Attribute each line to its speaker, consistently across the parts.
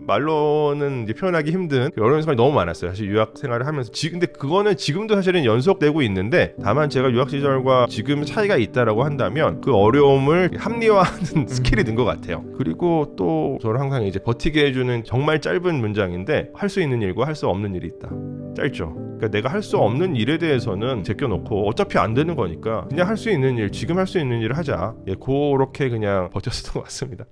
Speaker 1: 말로는 이제 표현하기 힘든 어려운 순간이 너무 많았어요. 사실 유학 생활을 하면서. 근데 그거는 지금도 사실은 연속되고 있는데, 다만 제가 유학 시절과 지금 차이가 있다라고 한다면 그 어려움을 합리화하는 스킬이 는 것 같아요. 그리고 또 저를 항상 이제 버티게 해주는 정말 짧은 문장인데, 할 수 있는 일과 할 수 없는 일이 있다. 짧죠. 그러니까 내가 할 수 없는 일에 대해서는 제껴놓고 어차피 안 되는 거니까 그냥 할 수 있는 일, 지금 할 수 있는 일을 하자. 그렇게 그냥 버텼던 것 같습니다.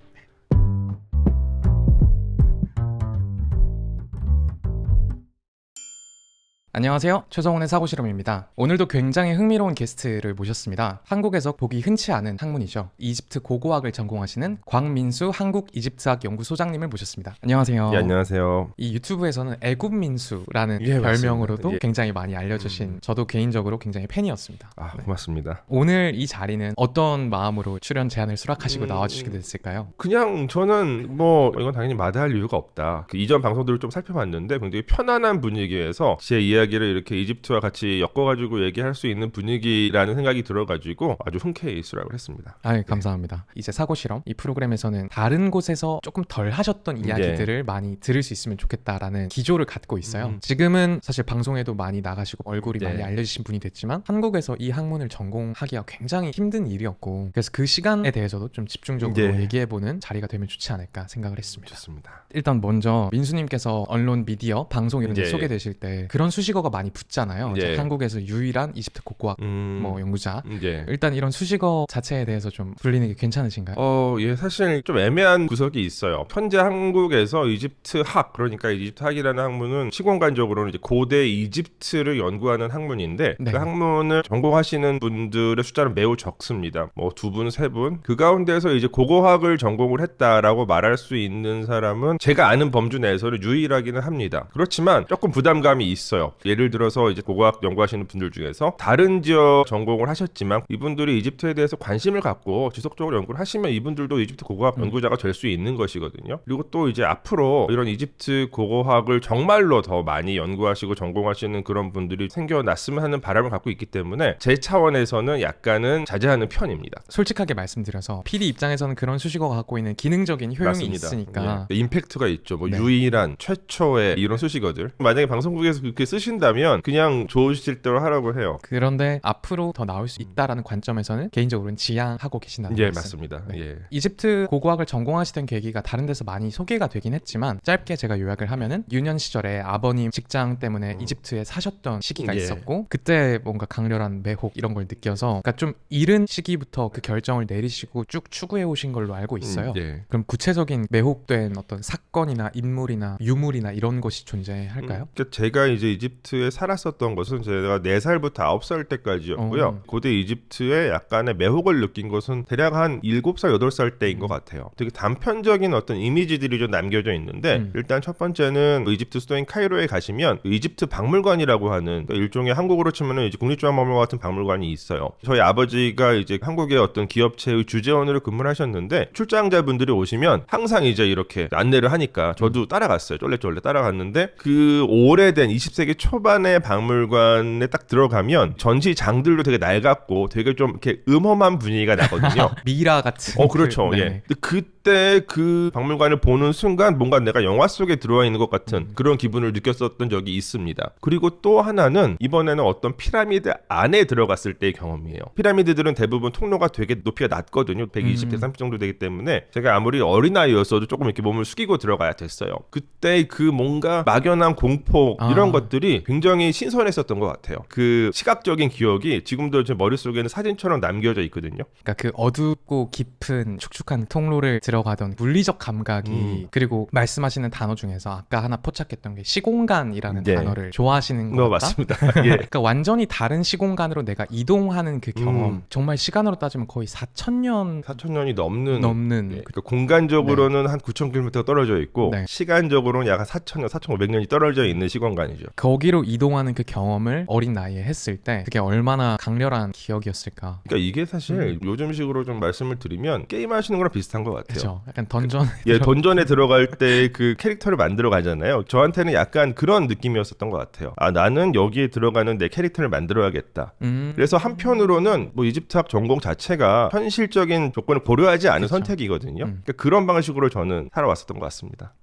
Speaker 2: 안녕하세요. 최성훈의 사고실험입니다. 오늘도 굉장히 흥미로운 게스트를 모셨습니다. 한국에서 보기 흔치 않은 학문이죠. 이집트 고고학을 전공하시는 광민수 한국-이집트학 연구소장님을 모셨습니다. 안녕하세요.
Speaker 1: 예, 안녕하세요.
Speaker 2: 이 유튜브에서는 애굽민수라는
Speaker 1: 예,
Speaker 2: 별명으로도
Speaker 1: 맞습니다. 예.
Speaker 2: 굉장히 많이 알려주신 저도 개인적으로 굉장히 팬이었습니다.
Speaker 1: 네. 고맙습니다.
Speaker 2: 오늘 이 자리는 어떤 마음으로 출연 제안을 수락하시고 나와주시게 됐을까요?
Speaker 1: 그냥 저는 이건 당연히 마다할 이유가 없다. 그 이전 방송들을 좀 살펴봤는데 굉장히 편안한 분위기에서 제 이야기를 이렇게 이집트와 같이 엮어가지고 얘기할 수 있는 분위기라는 생각이 들어가지고 아주 흔쾌히 수락을 했습니다.
Speaker 2: 감사합니다. 이제 사고실험 이 프로그램에서는 다른 곳에서 조금 덜 하셨던 이야기들을 많이 들을 수 있으면 좋겠다라는 기조를 갖고 있어요. 지금은 사실 방송에도 많이 나가시고 얼굴이 많이 알려지신 분이 됐지만 한국에서 이 학문을 전공하기가 굉장히 힘든 일이었고, 그래서 그 시간에 대해서도 좀 집중적으로 얘기해보는 자리가 되면 좋지 않을까 생각을 했습니다.
Speaker 1: 좋습니다.
Speaker 2: 일단 먼저 민수님께서 언론, 미디어, 방송 이런 데 소개되실 때 그런 수식어가 많이 붙잖아요. 한국에서 유일한 이집트 고고학 연구자. 일단 이런 수식어 자체에 대해서 좀 불리는 게 괜찮으신가요?
Speaker 1: 사실 좀 애매한 구석이 있어요. 현재 한국에서 이집트 학, 그러니까 이집트 학이라는 학문은 시공간적으로는 이제 고대 이집트를 연구하는 학문인데, 그 학문을 전공하시는 분들의 숫자는 매우 적습니다. 2분, 3분. 그 가운데서 이제 고고학을 전공을 했다라고 말할 수 있는 사람은 제가 아는 범주 내에서는 유일하기는 합니다. 그렇지만 조금 부담감이 있어요. 예를 들어서 이제 고고학 연구하시는 분들 중에서 다른 지역 전공을 하셨지만 이분들이 이집트에 대해서 관심을 갖고 지속적으로 연구를 하시면 이분들도 이집트 고고학 연구자가 될 수 있는 것이거든요. 그리고 또 이제 앞으로 이런 이집트 고고학을 정말로 더 많이 연구하시고 전공하시는 그런 분들이 생겨났으면 하는 바람을 갖고 있기 때문에 제 차원에서는 약간은 자제하는 편입니다.
Speaker 2: 솔직하게 말씀드려서 PD 입장에서는 그런 수식어가 갖고 있는 기능적인 효용이
Speaker 1: 맞습니다.
Speaker 2: 있으니까
Speaker 1: 임팩트가 있죠. 유일한, 최초의 이런 수식어들. 만약에 방송국에서 그렇게 쓰신다면 그냥 좋으실 대로 하라고 해요.
Speaker 2: 그런데 앞으로 더 나올 수 있다라는 관점에서는 개인적으로는 지향하고 계신다는 말씀.
Speaker 1: 맞습니다.
Speaker 2: 이집트 고고학을 전공하시던 계기가 다른 데서 많이 소개가 되긴 했지만 짧게 제가 요약을 하면은 유년 시절에 아버님 직장 때문에 이집트에 사셨던 시기가 있었고, 그때 뭔가 강렬한 매혹 이런 걸 느껴서 그러니까 좀 이른 시기부터 그 결정을 내리시고 쭉 추구해 오신 걸로 알고 있어요. 그럼 구체적인 매혹된 어떤 사건이나 인물이나 유물이나 이런 것이 존재할까요?
Speaker 1: 그러니까 제가 이제 이집트에 살았었던 것은 제가 4살부터 9살 때까지였고요. 고대 이집트에 약간의 매혹을 느낀 것은 대략 한 7살, 8살 때인 것 같아요. 되게 단편적인 어떤 이미지들이 좀 남겨져 있는데, 일단 첫 번째는 이집트 수도인 카이로에 가시면 이집트 박물관이라고 하는 일종의 한국으로 치면은 이제 국립중앙박물관 같은 박물관이 있어요. 저희 아버지가 이제 한국의 어떤 기업체의 주재원으로 근무를 하셨는데, 출장자분들이 오시면 항상 이제 이렇게 안내를 하니까 저도 따라갔어요. 쫄래쫄래 따라갔는데, 그 오래된 20세기 초반의 박물관에 딱 들어가면 전시장들도 되게 낡았고 되게 좀 이렇게 음험한 분위기가 나거든요.
Speaker 2: 미라 같은.
Speaker 1: 그렇죠. 근데 그때 그 박물관을 보는 순간 뭔가 내가 영화 속에 들어와 있는 것 같은 그런 기분을 느꼈었던 적이 있습니다. 그리고 또 하나는 이번에는 어떤 피라미드 안에 들어갔을 때의 경험이에요. 피라미드들은 대부분 통로가 되게 높이가 낮거든요. 120대 30 정도 되기 때문에 제가 아무리 어린아이였어도 조금 이렇게 몸을 숙이고 들어가야 됐어요. 그때 그 뭔가 막연한 공포 이런 것들이 굉장히 신선했었던 것 같아요. 그 시각적인 기억이 지금도 제 머릿속에는 사진처럼 남겨져 있거든요.
Speaker 2: 그러니까 그 어둡고 깊은 축축한 통로를 들어가던 물리적 감각이, 그리고 말씀하시는 단어 중에서 아까 하나 포착했던 게 시공간이라는 단어를 좋아하시는 것 같다?
Speaker 1: 맞습니다.
Speaker 2: 그러니까 완전히 다른 시공간으로 내가 이동하는 그 경험, 정말 시간으로 따지면 거의 4,000년이 넘는
Speaker 1: 그러니까 공간적으로는 한 9,000km 떨어져 있고 시간적으로는 약 한 4,000년, 4,500년이 떨어져 있는 시공간이죠.
Speaker 2: 거기로 이동하는 그 경험을 어린 나이에 했을 때 그게 얼마나 강렬한 기억이었을까.
Speaker 1: 그러니까 이게 사실 요즘식으로 좀 말씀을 드리면 게임하시는 거랑 비슷한 것 같아요.
Speaker 2: 그렇죠. 약간 던전.
Speaker 1: 던전에 들어갈 때 그 캐릭터를 만들어 가잖아요. 저한테는 약간 그런 느낌이었었던 것 같아요. 나는 여기에 들어가는 내 캐릭터를 만들어야겠다. 그래서 한편으로는 이집트학 전공 자체가 현실적인 조건을 고려하지 않은 선택이거든요. 그러니까 그런 방식으로 저는 살아왔었던 것 같습니다.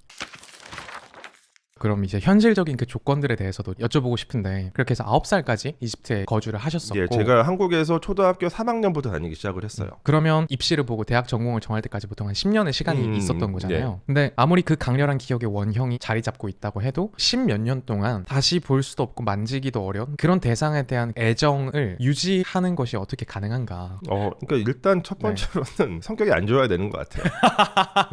Speaker 2: 그럼 이제 현실적인 그 조건들에 대해서도 여쭤보고 싶은데 그렇게 해서 9살까지 이집트에 거주를 하셨었고
Speaker 1: 예, 제가 한국에서 초등학교 3학년부터 다니기 시작을 했어요.
Speaker 2: 그러면 입시를 보고 대학 전공을 정할 때까지 보통 한 10년의 시간이 있었던 거잖아요. 근데 아무리 그 강렬한 기억의 원형이 자리 잡고 있다고 해도 10몇 년 동안 다시 볼 수도 없고 만지기도 어려운 그런 대상에 대한 애정을 유지하는 것이 어떻게 가능한가?
Speaker 1: 그러니까 일단 첫 번째로는 성격이 안 좋아야 되는 것 같아요.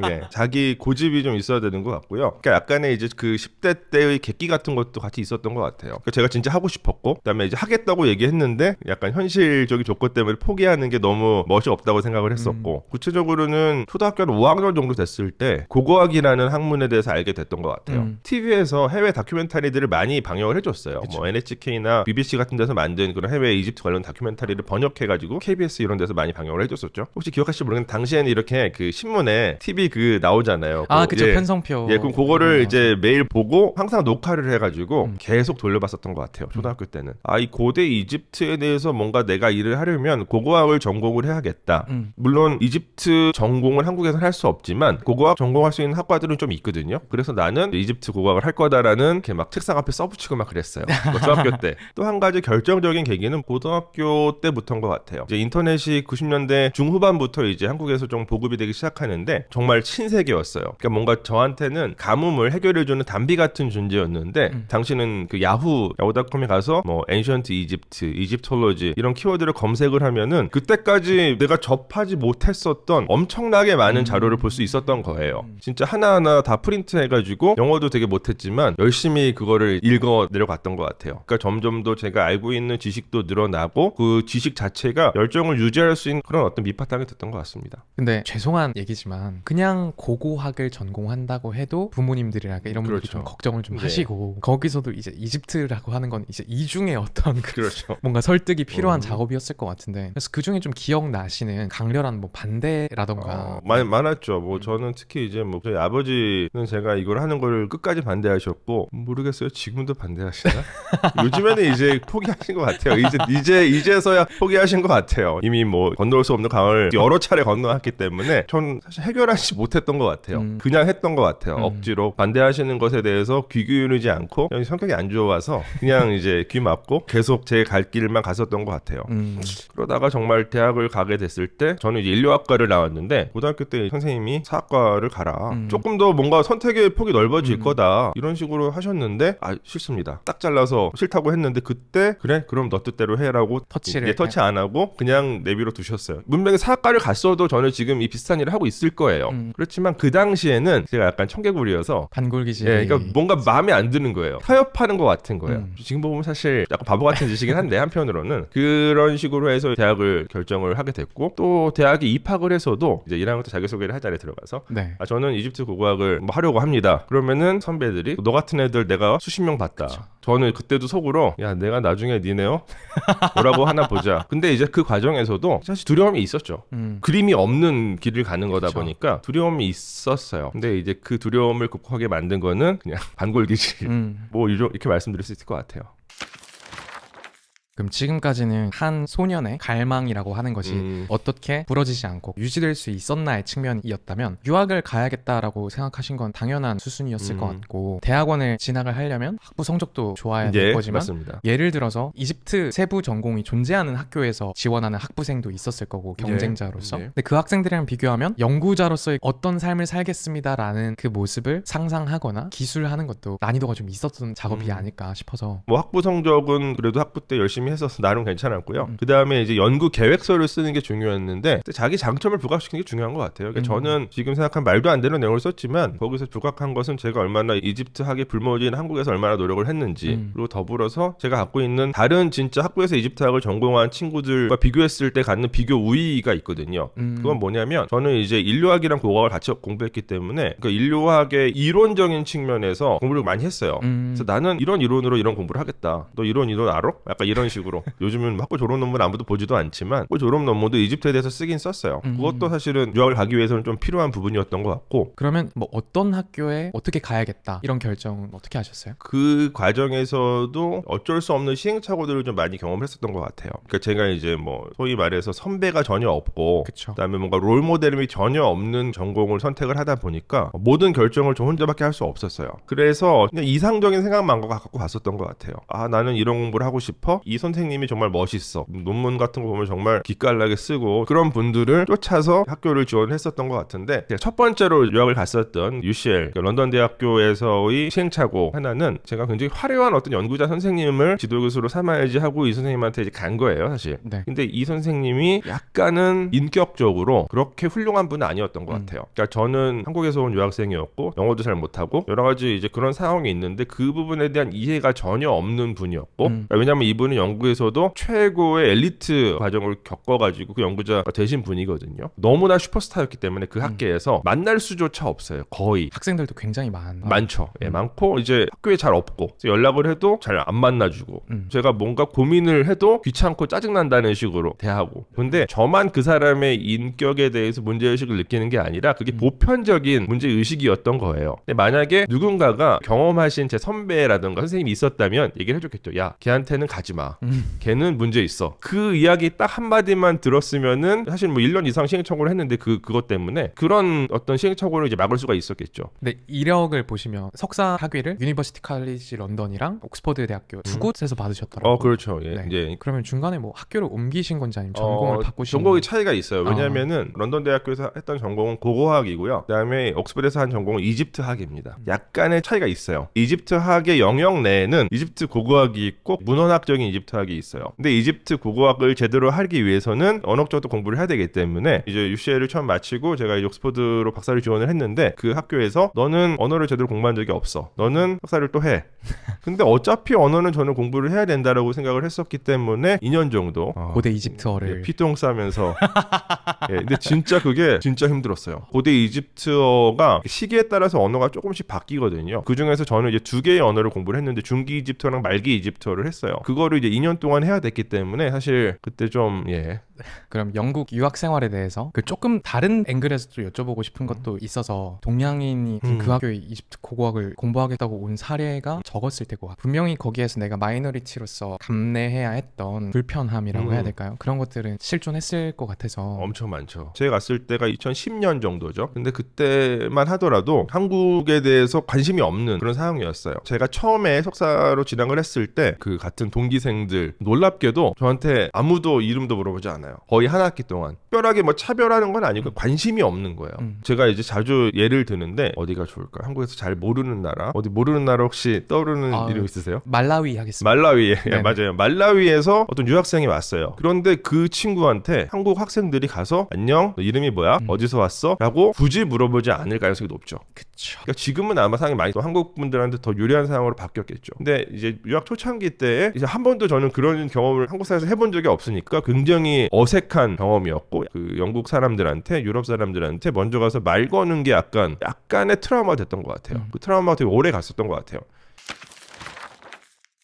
Speaker 1: 예, 자기 고집이 좀 있어야 되는 것 같고요. 그러니까 약간의 이제 그 10대 때의 객기 같은 것도 같이 있었던 것 같아요. 그러니까 제가 진짜 하고 싶었고, 그다음에 이제 하겠다고 얘기했는데 약간 현실적인 조건 때문에 포기하는 게 너무 멋이 없다고 생각을 했었고, 구체적으로는 초등학교 한 5학년 정도 됐을 때 고고학이라는 학문에 대해서 알게 됐던 것 같아요. TV에서 해외 다큐멘터리들을 많이 방영을 해줬어요. 뭐 NHK나 BBC 같은 데서 만든 그런 해외 이집트 관련 다큐멘터리를 번역해가지고 KBS 이런 데서 많이 방영을 해줬었죠. 혹시 기억하실지 모르겠는데 당시에는 이렇게 그 신문에 TV 그 나오잖아요.
Speaker 2: 그쵸. 편성표.
Speaker 1: 예, 그럼 그거를 이제 매일 보고 항상 녹화를 해가지고 계속 돌려봤었던 것 같아요. 초등학교 때는. 이 고대 이집트에 대해서 뭔가 내가 일을 하려면 고고학을 전공을 해야겠다. 물론 이집트 전공을 한국에서는 할 수 없지만 고고학 전공할 수 있는 학과들은 좀 있거든요. 그래서 나는 이집트 고고학을 할 거다라는 이렇게 막 책상 앞에 써붙이고 막 그랬어요. 중학교 때. 또 한 가지 결정적인 계기는 고등학교 때부터인 것 같아요. 이제 인터넷이 90년대 중후반부터 이제 한국에서 좀 보급이 되기 시작하는데 정말 신세계였어요. 그러니까 뭔가 저한테는 가뭄을 해결해주는 담비 같은 존재였는데 당시는 그 야후닷컴에 가서 뭐 엔션트 이집트, 이집톨로지 이런 키워드를 검색을 하면은 그때까지 내가 접하지 못했었던 엄청나게 많은 자료를 볼 수 있었던 거예요. 진짜 하나하나 다 프린트해가지고 영어도 되게 못했지만 열심히 그거를 읽어 내려갔던 것 같아요. 그러니까 점점 더 제가 알고 있는 지식도 늘어나고 그 지식 자체가 열정을 유지할 수 있는 그런 어떤 밑바탕이 됐던 것 같습니다.
Speaker 2: 근데 죄송한 얘기지만 그냥 고고학을 전공한다고 해도 부모님들이랄까 이런 분들이 좀 걱정을 좀 하시고 거기서도 이제 이집트라고 하는 건 이제 이중의 어떤
Speaker 1: 그렇죠.
Speaker 2: 뭔가 설득이 필요한 작업이었을 것 같은데 그래서 그 중에 좀 기억나시는 강렬한 뭐 반대라던가
Speaker 1: 많았죠. 뭐 저는 특히 이제 뭐 저희 아버지는 제가 이걸 하는 걸 끝까지 반대하셨고 모르겠어요. 지금도 반대하시나? 요즘에는 이제 포기하신 것 같아요. 이제서야 포기하신 것 같아요. 이미 뭐 건너올 수 없는 강을 여러 차례 건너왔기 때문에 전 사실 해결하지 못했던 것 같아요. 그냥 했던 것 같아요. 억지로 반대하시는 것에 대해서 귀 기울이지 않고 성격이 안 좋아서 그냥 이제 귀 막고 계속 제 갈 길만 갔었던 것 같아요. 그러다가 정말 대학을 가게 됐을 때 저는 이제 인류학과를 나왔는데 고등학교 때 선생님이 사학과를 가라. 조금 더 뭔가 선택의 폭이 넓어질 거다. 이런 식으로 하셨는데 싫습니다. 딱 잘라서 싫다고 했는데 그때 그래? 그럼 너 뜻대로 해라고 터치 안 하고 그냥 내비로 두셨어요. 문명의 사학과를 갔어도 저는 지금 이 비슷한 일을 하고 있을 거예요. 그렇지만 그 당시에는 제가 약간 청개구리여서
Speaker 2: 반골기질.
Speaker 1: 그러니까 뭔가 마음에 안 드는 거예요. 타협하는 것 같은 거예요. 지금 보면 사실 약간 바보 같은 짓이긴 한데 한편으로는 그런 식으로 해서 대학을 결정을 하게 됐고 또 대학에 입학을 해서도 이제 1학년 때 자기소개를 할 자리에 들어가서 저는 이집트 고고학을 뭐 하려고 합니다. 그러면은 선배들이 너 같은 애들 내가 수십 명 봤다. 그쵸. 저는 그때도 속으로 야 내가 나중에 니네요? 뭐라고 하나 보자. 근데 이제 그 과정에서도 사실 두려움이 있었죠. 그림이 없는 길을 가는 거다 보니까 두려움이 있었어요. 근데 이제 그 두려움을 극복하게 만든 거는 그냥 반골기질. 뭐 이렇게 말씀드릴 수 있을 것 같아요.
Speaker 2: 그럼 지금까지는 한 소년의 갈망이라고 하는 것이 어떻게 부러지지 않고 유지될 수 있었나의 측면이었다면 유학을 가야겠다라고 생각하신 건 당연한 수순이었을 것 같고 대학원을 진학을 하려면 학부 성적도 좋아야 될 거지만
Speaker 1: 맞습니다.
Speaker 2: 예를 들어서 이집트 세부 전공이 존재하는 학교에서 지원하는 학부생도 있었을 거고 경쟁자로서 근데 그 학생들이랑 비교하면 연구자로서의 어떤 삶을 살겠습니다라는 그 모습을 상상하거나 기술하는 것도 난이도가 좀 있었던 작업이 아닐까 싶어서
Speaker 1: 뭐 학부 성적은 그래도 학부 때 열심히 했어서 나름 괜찮았고요. 그 다음에 이제 연구 계획서를 쓰는 게 중요했는데 자기 장점을 부각시키는 게 중요한 것 같아요. 그러니까 저는 지금 생각하면 말도 안 되는 내용을 썼지만 거기서 부각한 것은 제가 얼마나 이집트 학에 불모진 한국에서 얼마나 노력을 했는지 그리고 더불어서 제가 갖고 있는 다른 진짜 학부에서 이집트 학을 전공한 친구들과 비교했을 때 갖는 비교 우위가 있거든요. 그건 뭐냐면 저는 이제 인류학이랑 고고학을 같이 공부했기 때문에 그러니까 인류학의 이론적인 측면에서 공부를 많이 했어요. 그래서 나는 이런 이론으로 이런 공부를 하겠다. 너 이론 알아? 약간 이런 식으로 식으로. 요즘은 학부 졸업 논문 아무도 보지도 않지만 학부 졸업 논문도 이집트에 대해서 쓰긴 썼어요. 그것도 사실은 유학을 가기 위해서는 좀 필요한 부분이었던 것 같고.
Speaker 2: 그러면 뭐 어떤 학교에 어떻게 가야겠다 이런 결정은 어떻게 하셨어요?
Speaker 1: 그 과정에서도 어쩔 수 없는 시행착오들을 좀 많이 경험을 했었던 것 같아요. 그러니까 제가 이제 뭐 소위 말해서 선배가 전혀 없고
Speaker 2: 그쵸.
Speaker 1: 그다음에 뭔가 롤 모델이 전혀 없는 전공을 선택을 하다 보니까 모든 결정을 저 혼자밖에 할 수 없었어요. 그래서 그냥 이상적인 생각만 갖고 갔었던 것 같아요. 아, 나는 이런 공부를 하고 싶어. 이 선생님이 정말 멋있어. 논문 같은 거 보면 정말 기깔나게 쓰고 그런 분들을 쫓아서 학교를 지원했었던 것 같은데 제가 첫 번째로 유학을 갔었던 UCL 런던 대학교에서의 시행착오 하나는 제가 굉장히 화려한 어떤 연구자 선생님을 지도교수로 삼아야지 하고 이 선생님한테 이제 간 거예요, 사실.
Speaker 2: 네.
Speaker 1: 근데 이 선생님이 약간은 인격적으로 그렇게 훌륭한 분은 아니었던 것 같아요. 그러니까 저는 한국에서 온 유학생이었고 영어도 잘 못하고 여러 가지 이제 그런 상황이 있는데 그 부분에 대한 이해가 전혀 없는 분이었고 그러니까 왜냐하면 이분은 영국에서도 최고의 엘리트 과정을 겪어가지고 그 연구자가 되신 분이거든요. 너무나 슈퍼스타였기 때문에 그 학계에서 만날 수조차 없어요. 거의.
Speaker 2: 학생들도 굉장히
Speaker 1: 많죠. 예, 많고 이제 학교에 잘 없고 연락을 해도 잘 안 만나주고 제가 뭔가 고민을 해도 귀찮고 짜증난다는 식으로 대하고 근데 저만 그 사람의 인격에 대해서 문제의식을 느끼는 게 아니라 그게 보편적인 문제의식이었던 거예요. 근데 만약에 누군가가 경험하신 제 선배라든가 선생님이 있었다면 얘기를 해줬겠죠. 야, 걔한테는 가지 마. 걔는 문제 있어. 그 이야기 딱 한마디만 들었으면은 사실 뭐 1년 이상 시행착오를 했는데 그것 때문에 그런 어떤 시행착오를 이제 막을 수가 있었겠죠.
Speaker 2: 근데 이력을 보시면 석사 학위를 유니버시티 칼리지 런던이랑 옥스퍼드 대학교 두 곳에서 받으셨더라고요.
Speaker 1: 그렇죠. 예.
Speaker 2: 네.
Speaker 1: 이제
Speaker 2: 그러면 중간에 뭐 학교를 옮기신 건지 아니면 전공을 바꾸신
Speaker 1: 전공의 차이가 있어요. 왜냐하면은 런던 대학교에서 했던 전공은 고고학이고요. 그다음에 옥스퍼드에서 한 전공은 이집트학입니다. 약간의 차이가 있어요. 이집트학의 영역 내에는 이집트 고고학이 있고 문헌학적인 이집트학이 있어요. 근데 이집트 고고학을 제대로 하기 위해서는 언어적도 공부를 해야 되기 때문에 이제 UCL을 처음 마치고 제가 이제 옥스퍼드로 박사를 지원을 했는데 그 학교에서 너는 언어를 제대로 공부한 적이 없어. 너는 석사를 또 해. 근데 어차피 언어는 저는 공부를 해야 된다라고 생각을 했었기 때문에 2년 정도
Speaker 2: 고대 이집트어를
Speaker 1: 피똥 싸면서 예, 근데 진짜 그게 진짜 힘들었어요. 고대 이집트어가 시기에 따라서 언어가 조금씩 바뀌거든요. 그 중에서 저는 이제 두 개의 언어를 공부를 했는데 중기 이집트어랑 말기 이집트어를 했어요. 그거를 이제 2년 동안 해야 됐기 때문에 사실 그때 좀
Speaker 2: 그럼 영국 유학 생활에 대해서 그 조금 다른 앵글에서도 여쭤보고 싶은 것도 있어서 동양인이 그 학교에 이집트 고고학을 공부하겠다고 온 사례가 적었을 테고 분명히 거기에서 내가 마이너리티로서 감내해야 했던 불편함이라고 해야 될까요? 그런 것들은 실존했을 것 같아서
Speaker 1: 엄청 많죠. 제가 갔을 때가 2010년 정도죠. 근데 그때만 하더라도 한국에 대해서 관심이 없는 그런 상황이었어요. 제가 처음에 석사로 진학을 했을 때 그 같은 동기생들 놀랍게도 저한테 아무도 이름도 물어보지 않아요. 거의 한 학기 동안. 특별하게 뭐 차별하는 건 아니고 관심이 없는 거예요. 제가 이제 자주 예를 드는데 어디가 좋을까? 한국에서 잘 모르는 나라? 어디 모르는 나라 혹시 떠오르는 이름 있으세요?
Speaker 2: 말라위 하겠습니다.
Speaker 1: 말라위. 예, 맞아요. 말라위에서 어떤 유학생이 왔어요. 그런데 그 친구한테 한국 학생들이 가서 안녕, 너 이름이 뭐야? 어디서 왔어? 라고 굳이 물어보지 않을 가능성이 높죠.
Speaker 2: 그쵸.
Speaker 1: 그러니까 지금은 아마 상황이 많이 또 한국 분들한테 더 유리한 상황으로 바뀌었겠죠. 근데 이제 유학 초창기 때 이제 한 번도 저는 그런 경험을 한국 사회에서 해본 적이 없으니까 굉장히 어색한 경험이었고 그 영국 사람들한테 유럽 사람들한테 먼저 가서 말 거는 게 약간의 트라우마가 됐던 것 같아요. 그 트라우마가 되게 오래 갔었던 것 같아요.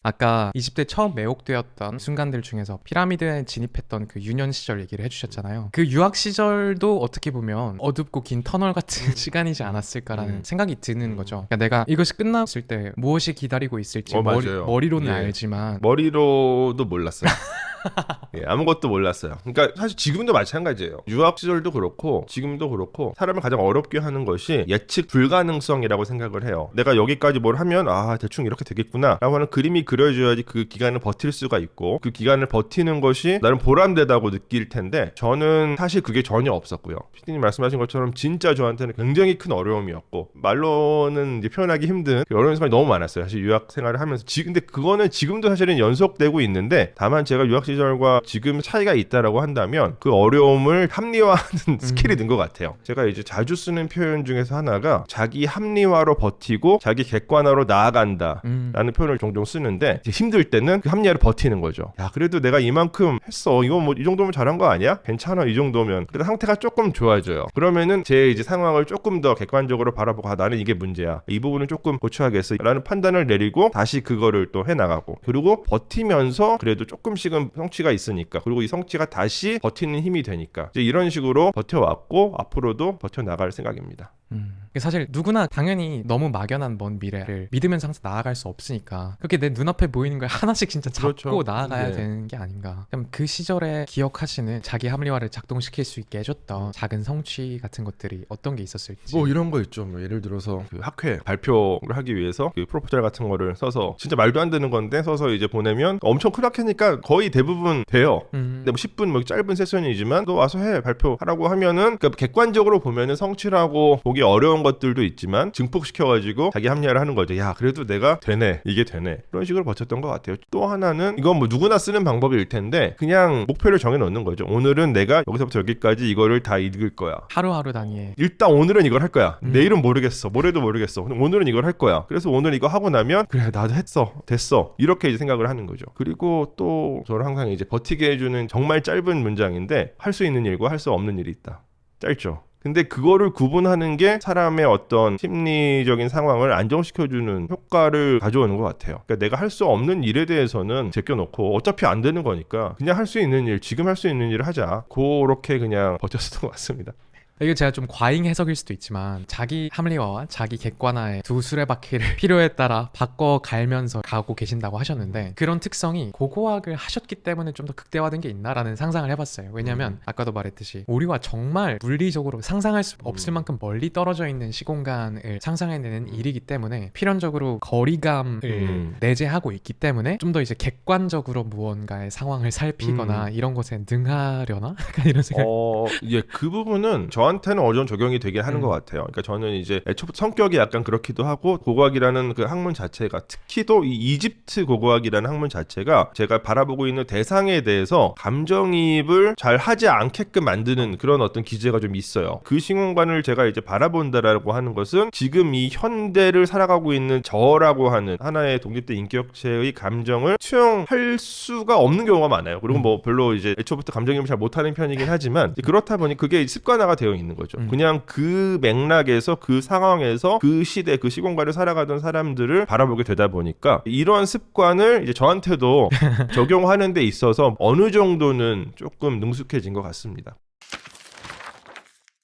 Speaker 2: 아까 20대 처음 매혹되었던 순간들 중에서 피라미드에 진입했던 그 유년 시절 얘기를 해주셨잖아요. 그 유학 시절도 어떻게 보면 어둡고 긴 터널 같은 시간이지 않았을까라는 생각이 드는 거죠. 그러니까 내가 이것이 끝났을 때 무엇이 기다리고 있을지 머리로는 알지만
Speaker 1: 머리로도 몰랐어요. 예, 아무것도 몰랐어요. 그러니까 사실 지금도 마찬가지예요. 유학 시절도 그렇고 지금도 그렇고 사람을 가장 어렵게 하는 것이 예측 불가능성이라고 생각을 해요. 내가 여기까지 뭘 하면 대충 이렇게 되겠구나 라고 하는 그림이 그려져야지 그 기간을 버틸 수가 있고 그 기간을 버티는 것이 나름 보람되다고 느낄 텐데 저는 사실 그게 전혀 없었고요. PD님 말씀하신 것처럼 진짜 저한테는 굉장히 큰 어려움이었고 말로는 이제 표현하기 힘든 어려운 순간이 너무 많았어요. 사실 유학 생활을 하면서 근데 그거는 지금도 사실은 연속되고 있는데 다만 제가 유학 시절 시절과 지금 차이가 있다라고 한다면 그 어려움을 합리화하는 스킬이 는 것 같아요. 제가 이제 자주 쓰는 표현 중에서 하나가 자기 합리화로 버티고 자기 객관화로 나아간다 라는 표현을 종종 쓰는데 힘들 때는 그 합리화를 버티는 거죠. 야, 그래도 내가 이만큼 했어. 이거 뭐 이 정도면 잘한 거 아니야? 괜찮아. 이 정도면. 그래도 상태가 조금 좋아져요. 그러면은 제 이제 상황을 조금 더 객관적으로 바라보고 나는 이게 문제야. 이 부분은 조금 고쳐야겠어. 라는 판단을 내리고 다시 그거를 또 해나가고 그리고 버티면서 그래도 조금씩은 성취가 있으니까 그리고 이 성취가 다시 버티는 힘이 되니까 이제 이런 식으로 버텨왔고 앞으로도 버텨나갈 생각입니다.
Speaker 2: 사실 누구나 당연히 너무 막연한 먼 미래를 믿으면서 항상 나아갈 수 없으니까 그렇게 내 눈앞에 보이는 걸 하나씩 진짜 잡고
Speaker 1: 그렇죠.
Speaker 2: 나아가야
Speaker 1: 네.
Speaker 2: 되는 게 아닌가. 그럼 그 시절에 기억하시는 자기 합리화를 작동시킬 수 있게 해줬던 작은 성취 같은 것들이 어떤 게 있었을지.
Speaker 1: 뭐 이런 거 있죠. 뭐 예를 들어서 그 학회 발표를 하기 위해서 그 프로포절 같은 거를 써서 진짜 말도 안 되는 건데 써서 이제 보내면 엄청 큰 학회니까 거의 대부분 돼요. 근데 뭐 10분 뭐 짧은 세션이지만 너 와서 해 발표하라고 하면은 그러니까 객관적으로 보면은 성취라고 보기 어려운 것들도 있지만 증폭시켜가지고 자기 합리화를 하는 거죠. 야, 그래도 내가 되네. 이게 되네. 그런 식으로 버텼던 것 같아요. 또 하나는 이건 뭐 누구나 쓰는 방법일 텐데 그냥 목표를 정해놓는 거죠. 오늘은 내가 여기서부터 여기까지 이거를 다 읽을 거야.
Speaker 2: 하루하루 단위에.
Speaker 1: 일단 오늘은 이걸 할 거야. 내일은 모르겠어. 모레도 모르겠어. 오늘은 이걸 할 거야. 그래서 오늘 이거 하고 나면 그래 나도 했어. 됐어. 이렇게 이제 생각을 하는 거죠. 그리고 또 저를 항상 이제 버티게 해주는 정말 짧은 문장인데 할 수 있는 일과 할 수 없는 일이 있다. 짧죠. 근데 그거를 구분하는 게 사람의 어떤 심리적인 상황을 안정시켜주는 효과를 가져오는 것 같아요. 그러니까 내가 할 수 없는 일에 대해서는 제껴놓고 어차피 안 되는 거니까 그냥 할 수 있는 일, 지금 할 수 있는 일을 하자. 그렇게 그냥 버텼던 것 같습니다.
Speaker 2: 이게 제가 좀 과잉 해석일 수도 있지만 자기 합리화와 자기 객관화의 두 수레바퀴를 필요에 따라 바꿔 갈면서 가고 계신다고 하셨는데 그런 특성이 고고학을 하셨기 때문에 좀 더 극대화된 게 있나라는 상상을 해봤어요. 왜냐면 아까도 말했듯이 우리와 정말 물리적으로 상상할 수 없을 만큼 멀리 떨어져 있는 시공간을 상상해내는 일이기 때문에 필연적으로 거리감을 내재하고 있기 때문에 좀 더 이제 객관적으로 무언가의 상황을 살피거나 이런 것에 능하려나? 약간 이런 생각.
Speaker 1: 예, 그 부분은 저한테는 어느 정도 적용이 되긴 하는 것 같아요. 그러니까 저는 이제 애초부터 성격이 약간 그렇기도 하고 고고학이라는 그 학문 자체가 특히 또 이 이집트 고고학이라는 학문 자체가 제가 바라보고 있는 대상에 대해서 감정이입을 잘 하지 않게끔 만드는 그런 어떤 기제가 좀 있어요. 그 시공간을 제가 이제 바라본다라고 하는 것은 지금 이 현대를 살아가고 있는 저라고 하는 하나의 독립된 인격체의 감정을 수용할 수가 없는 경우가 많아요. 그리고 뭐 별로 이제 애초부터 감정이입을 잘 못하는 편이긴 하지만 그렇다 보니 그게 습관화가 되어 있는 거죠. 그냥 그 맥락에서 그 상황에서 그 시대 그 시공간을 살아가던 사람들을 바라보게 되다 보니까 이런 습관을 이제 저한테도 적용하는 데 있어서 어느 정도는 조금 능숙해진 것 같습니다.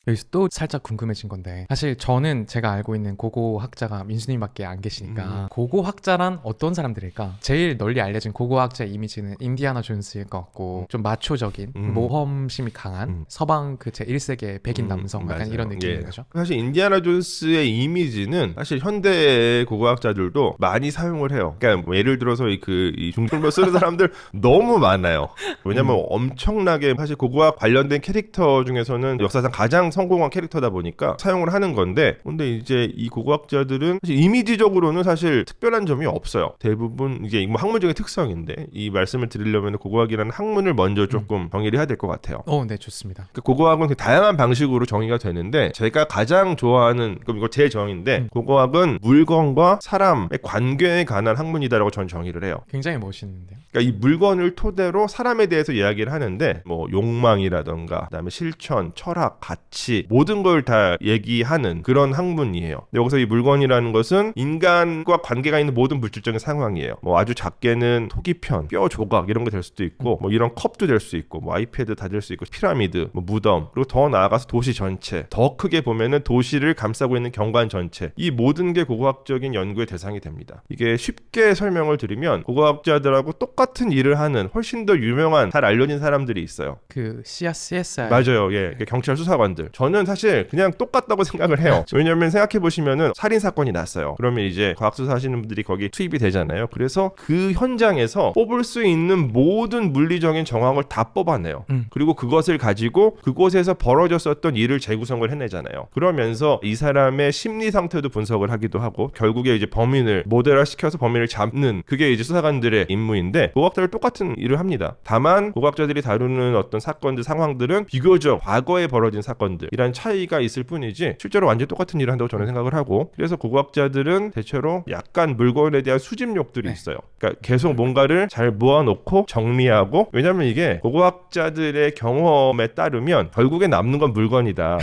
Speaker 2: 여기서 또 살짝 궁금해진 건데 사실 저는 제가 알고 있는 고고학자가 민수님밖에 안 계시니까 고고학자란 어떤 사람들일까? 제일 널리 알려진 고고학자의 이미지는 인디아나 존스일 것 같고 좀 마초적인 모험심이 강한 서방 그 제1세계 백인 남성 약간
Speaker 1: 맞아요.
Speaker 2: 이런 느낌인
Speaker 1: 예.
Speaker 2: 거죠.
Speaker 1: 사실 인디아나 존스의 이미지는 사실 현대 고고학자들도 많이 사용을 해요. 그러니까 뭐 예를 들어서 이 중등부 쓰는 사람들 너무 많아요. 왜냐면 엄청나게 사실 고고학 관련된 캐릭터 중에서는 역사상 가장 성공한 캐릭터다 보니까 사용을 하는 건데 근데 이제 이 고고학자들은 사실 이미지적으로는 사실 특별한 점이 없어요. 대부분 이게 뭐 학문적인 특성인데 이 말씀을 드리려면 고고학이라는 학문을 먼저 조금 정의를 해야 될 것 같아요.
Speaker 2: 네, 좋습니다.
Speaker 1: 고고학은 다양한 방식으로 정의가 되는데 제가 가장 좋아하는 그럼 이거 제 정의인데 고고학은 물건과 사람의 관계에 관한 학문이다라고 저는 정의를 해요.
Speaker 2: 굉장히 멋있는데요.
Speaker 1: 그러니까 이 물건을 토대로 사람에 대해서 이야기를 하는데 뭐 욕망이라던가 그다음에 실천, 철학, 가치 모든 걸 다 얘기하는 그런 학문이에요. 여기서 이 물건이라는 것은 인간과 관계가 있는 모든 물질적인 상황이에요. 뭐 아주 작게는 토기편, 뼈 조각 이런 거 될 수도 있고 뭐 이런 컵도 될 수 있고 뭐 아이패드 다 될 수 있고 피라미드, 뭐 무덤 그리고 더 나아가서 도시 전체 더 크게 보면은 도시를 감싸고 있는 경관 전체 이 모든 게 고고학적인 연구의 대상이 됩니다. 이게 쉽게 설명을 드리면 고고학자들하고 똑같은 일을 하는 훨씬 더 유명한 잘 알려진 사람들이 있어요.
Speaker 2: 그 CSR
Speaker 1: 맞아요. 예, 경찰 수사관들 저는 사실 그냥 똑같다고 생각을 해요. 왜냐면 생각해 보시면은 살인 사건이 났어요. 그러면 이제 과학수사 하시는 분들이 거기 투입이 되잖아요. 그래서 그 현장에서 뽑을 수 있는 모든 물리적인 정황을 다 뽑아내요. 그리고 그것을 가지고 그곳에서 벌어졌었던 일을 재구성을 해내잖아요. 그러면서 이 사람의 심리 상태도 분석을 하기도 하고 결국에 이제 범인을 모델화시켜서 범인을 잡는 그게 이제 수사관들의 임무인데 고고학자들 똑같은 일을 합니다. 다만 고고학자들이 다루는 어떤 사건들 상황들은 비교적 과거에 벌어진 사건들이란 차이가 있을 뿐이지 실제로 완전히 똑같은 일을 한다고 저는 생각을 하고 그래서 고고학자들은 대체로 약간 물건에 대한 수집욕들이 있어요. 그러니까 계속 뭔가를 잘 모아놓고 정리하고 왜냐면 이게 고고학자들의 경험에 따르면 결국에 남는 건 물건이다.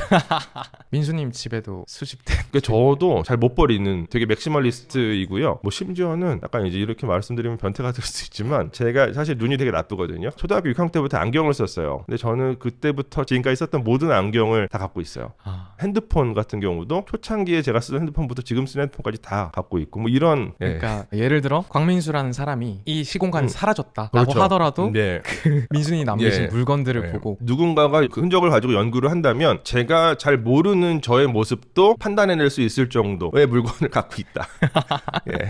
Speaker 2: 민수님 집에도 수집된.
Speaker 1: 그러니까 저도 잘 못 버리는 되게 맥시멀리스트이고요. 뭐 심지어는 약간 이제 이렇게 말씀드리면 변태가 될 수 있지만 제가 사실 눈이 되게 나쁘거든요. 초등학교 6학년 때부터 안경을 썼어요. 근데 저는 그때부터 지금까지 썼던 모든 안경을 다 갖고 있어요. 핸드폰 같은 경우도 초창기에 제가 쓰던 핸드폰부터 지금 쓰는 핸드폰까지 다 갖고 있고 뭐 이런
Speaker 2: 그러니까 예를 들어 광민수라는 사람이 이 시공간이 사라졌다라고
Speaker 1: 그렇죠.
Speaker 2: 하더라도
Speaker 1: 네.
Speaker 2: 그 민수님이 남기신 물건들을 보고
Speaker 1: 누군가가 그 흔적을 가지고 연구를 한다면 제가 잘 모르는 저의 모습도 판단해낼 수 있을 정도의 물건을 갖고 있다. 예.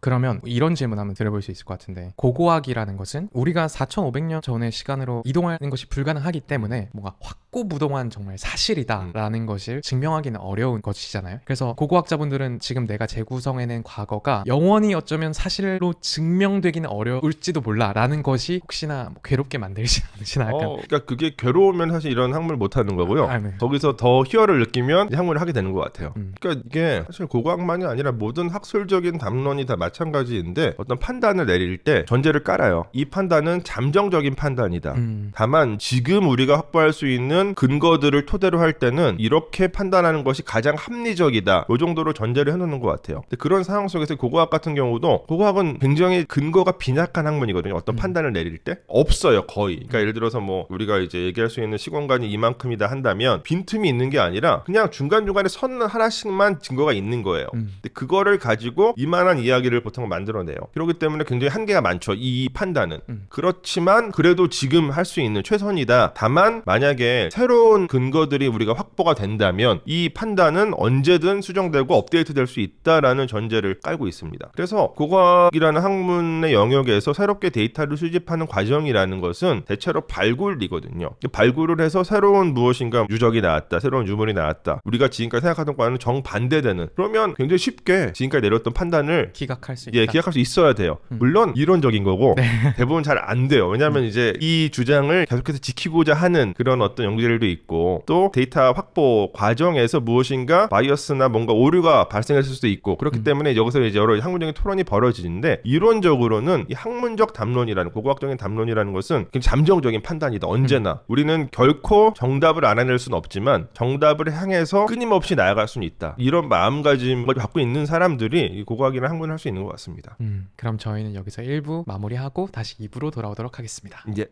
Speaker 2: 그러면 이런 질문 한번 드려볼 수 있을 것 같은데 고고학이라는 것은 우리가 4,500년 전의 시간으로 이동하는 것이 불가능하기 때문에 뭔가 확고부동한 정말 사실이다라는 것을 증명하기는 어려운 것이잖아요. 그래서 고고학자분들은 지금 내가 재구성해낸 과거가 영원히 어쩌면 사실로 증명되기는 어려울지도 몰라라는 것이 혹시나 뭐 괴롭게 만들지 않으시나 약간
Speaker 1: 그러니까 그게 괴로우면 사실 이런 학문을 못 하는 거고요.
Speaker 2: 네.
Speaker 1: 거기서 더 희열을 느끼면 이 학문을 하게 되는 것 같아요. 그러니까 이게 사실 고고학만이 아니라 모든 학술적인 담론이 다 마찬가지인데 어떤 판단을 내릴 때 전제를 깔아요. 이 판단은 잠정적인 판단이다. 다만 지금 우리가 확보할 수 있는 근거들을 토대로 할 때는 이렇게 판단하는 것이 가장 합리적이다. 이 정도로 전제를 해놓는 것 같아요. 근데 그런 상황 속에서 고고학 같은 경우도 고고학은 굉장히 근거가 빈약한 학문이거든요. 어떤 판단을 내릴 때 없어요. 거의. 그러니까 예를 들어서 뭐 우리가 이제 얘기할 수 있는 시공간이 이만큼이다 한다면 빈틈이 있는 게 아니라 그냥 중간중간에 선 하나씩만 증거가 있는 거예요. 근데 그거를 가지고 이만한 이야기를 보통 만들어내요. 그렇기 때문에 굉장히 한계가 많죠. 이 판단은. 그렇지만 그래도 지금 할 수 있는 최선이다. 다만 만약에 새로운 근거들이 우리가 확보가 된다면 이 판단은 언제든 수정되고 업데이트될 수 있다라는 전제를 깔고 있습니다. 그래서 고고학이라는 학문의 영역에서 새롭게 데이터를 수집하는 과정이라는 것은 대체로 발굴이거든요. 발굴을 해서 새로운 무엇인가 유적이 나왔다. 새로운 유물이 나왔다. 우리가 지금까지 생각하던 거와는 정반대되는 그러면 굉장히 쉽게 지금까지 내렸던 판단을
Speaker 2: 기각할 수 있다.
Speaker 1: 기각할 수 있어야 돼요. 물론 이론적인 거고 대부분 잘 안 돼요. 왜냐하면 이제 이 주장을 계속해서 지키고자 하는 그런 어떤 연구자들도 있고 또 데이터 확보 과정에서 무엇인가 바이어스나 뭔가 오류가 발생했을 수도 있고 그렇기 때문에 여기서 이제 여러 학문적인 토론이 벌어지는데 이론적으로는 이 학문적 담론이라는 고고학적인 담론이라는 것은 그냥 잠정적인 판단이다. 언제나 우리는 결코 정답을 알아낼 수는 없지만 정답을 향해서 끊임없이 나아갈 수는 있다. 이런 마음가짐을 갖고 있는 사람들이 이 고고학이라는 학문을 할 수 있는 것 같습니다.
Speaker 2: 그럼 저희는 여기서 1부 마무리하고 다시 2부로 돌아오도록 하겠습니다.
Speaker 1: 이제